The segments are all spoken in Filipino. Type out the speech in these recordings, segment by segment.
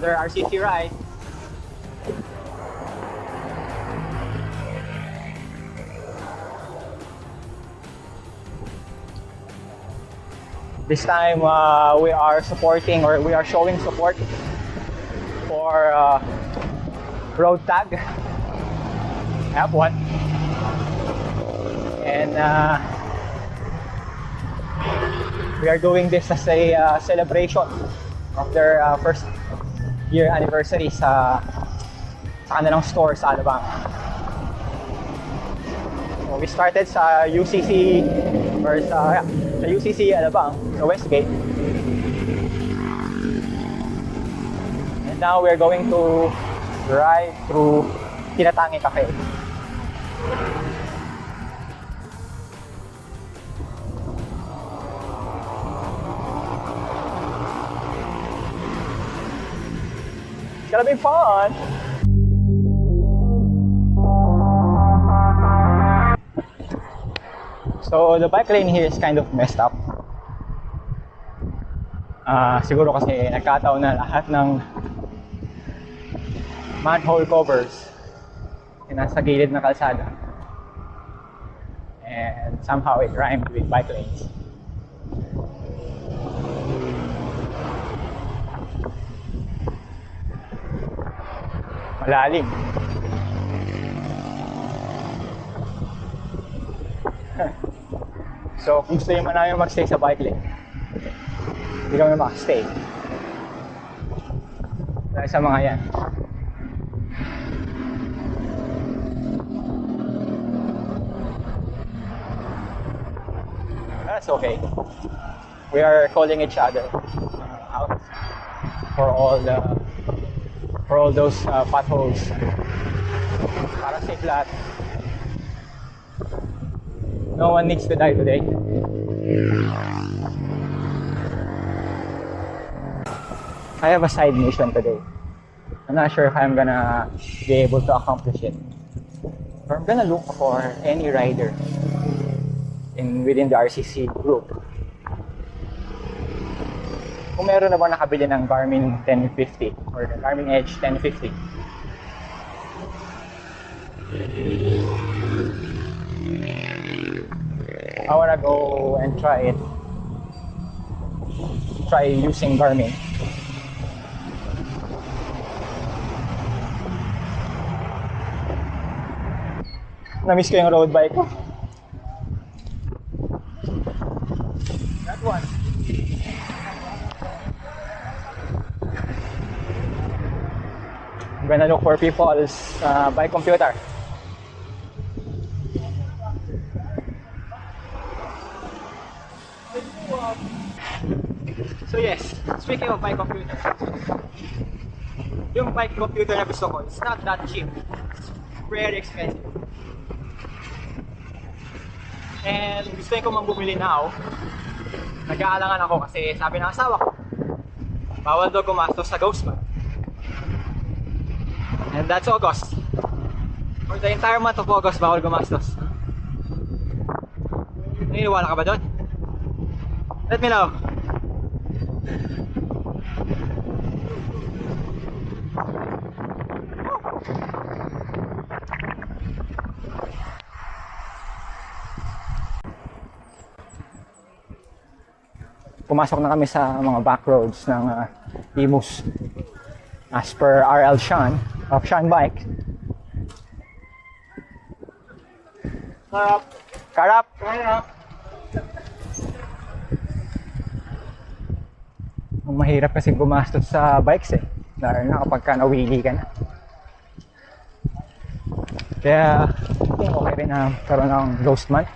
another RCC ride. This time we are supporting, or we are showing support for road tag F1, and we are doing this as a celebration of their first year anniversary sa kanilang store sa Alabang. So we started sa UCC, or sa UCC Alabang, sa Westgate. And now we're going to ride through Tinatangi Cafe. It's gonna be fun! So the bike lane here is kind of messed up. Siguro kasi nagkataon na lahat ng manhole covers ay nasa gilid na kalsada. And somehow it rhymed with bike lanes. Malalim. So kung gusto naman namin magstay sa bike lane, hindi kami makastay dahil sa mga yan. That's okay. We are calling each other out for all those potholes. Para safe lahat. No one needs to die today. I have a side mission today. I'm not sure if I'm gonna be able to accomplish it. But I'm gonna look for any rider within the RCC group. Kung meron na ba nakabili ng Garmin 1050 or the Garmin Edge 1050. I wanna go and try it. Try using Garmin. Na-miss ko yung road bike ko. That one. I'm gonna look for people's bike computer. So yes, speaking of bike computer, yung bike computer na gusto ko, it's not that cheap. It's very expensive. And gusto ko mang bumili now. Nag-aalangan ako kasi sabi ng asawa ko, bawal daw gumastos sa ghost month. And that's August. For the entire month of August, bawal gumastos. Naniniwala ka ba doon? Let me know. Pumasok na kami sa mga back roads ng Imus as per RL Sean of Sean Bike. Karap! Karap! Karap! Mahirap kasi gumastos sa bikes eh, lalo na kapag nawili ka na. Kaya okay rin na karoon ng ghost month.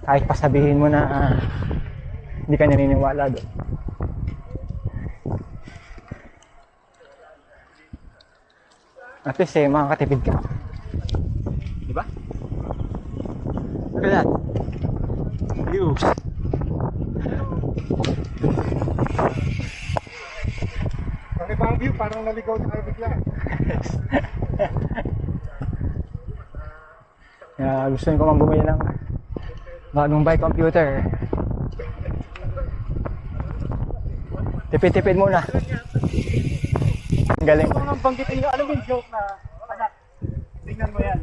Kahit pa sabihin mo na hindi ka naniniwala doon. At least eh, makakatipid ka. Diba? Look at that. Views. Pakibang view, parang naligaw na kayo bigla. Kaya gusto ko mang bumili ng bagong bike computer. Tipid-tipid muna. Ang galing. Kung nang banggitin nyo, alam mo yung joke na, anak, tingnan mo yan.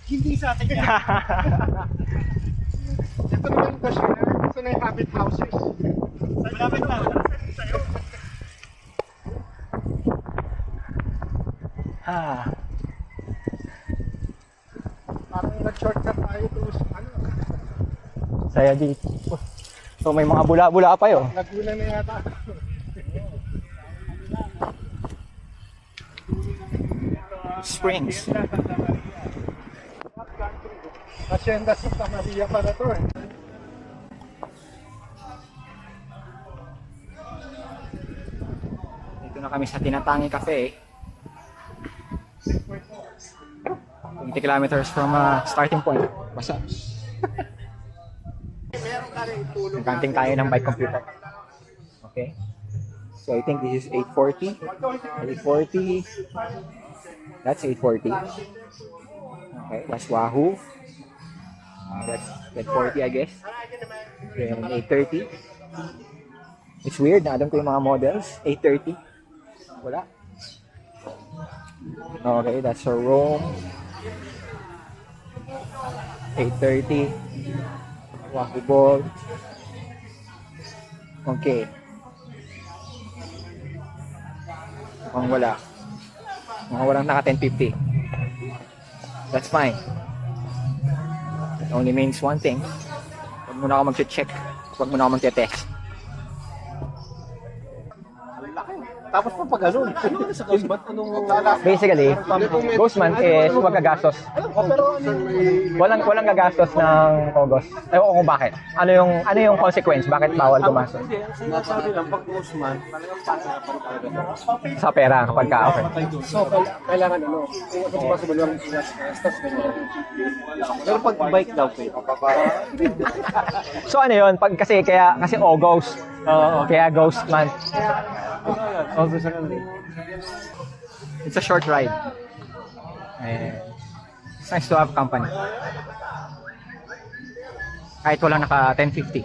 Hindi sa atin yan. Ito na yung dash na, ito na yung habit houses. Malapit na. Ah, Parang nag-shortcut tayo to, ano, saya dito. So may mga bula-bula pa yun. Laguna na yata. Springs. Hacienda Santa Maria pala to eh. Dito na kami sa Tinatangi Cafe. 20 kilometers from starting point. Basta. Nagkanting tayo ng bike computer. Okay. So I think this is 840. 840. That's 840. Okay, that's Wahoo. That's 840 I guess. Then 830. It's weird na alam ko yung mga models. 830. Wala. Okay, that's a Rome. 830. Wahoo Ball. Okay. Mukhang wala. Mukhang walang naka 1050. That's fine. It only means one thing. Huwag muna ako mag-check. Huwag muna ako mag-test. Tapos pa pag ganun. Ano sa Ghostman? Basically, Ghostman is huwag gagastos. Walang gagastos ng Ogos. Ewan ko kung bakit. Ano yung consequence? Bakit bawal gumastos? Hindi, ang sinasabi lang, pag Ghostman, talagang pangirapan talaga. Sa pera kapag ka okay. So, kailangan ano, kung possible lang gastos ganyan. Pero pag bike daw, pwede. So ano yun? Kasi Ogos. Kaya Ghostman. It's a short ride. And it's nice to have company. Kahit walang naka 1050.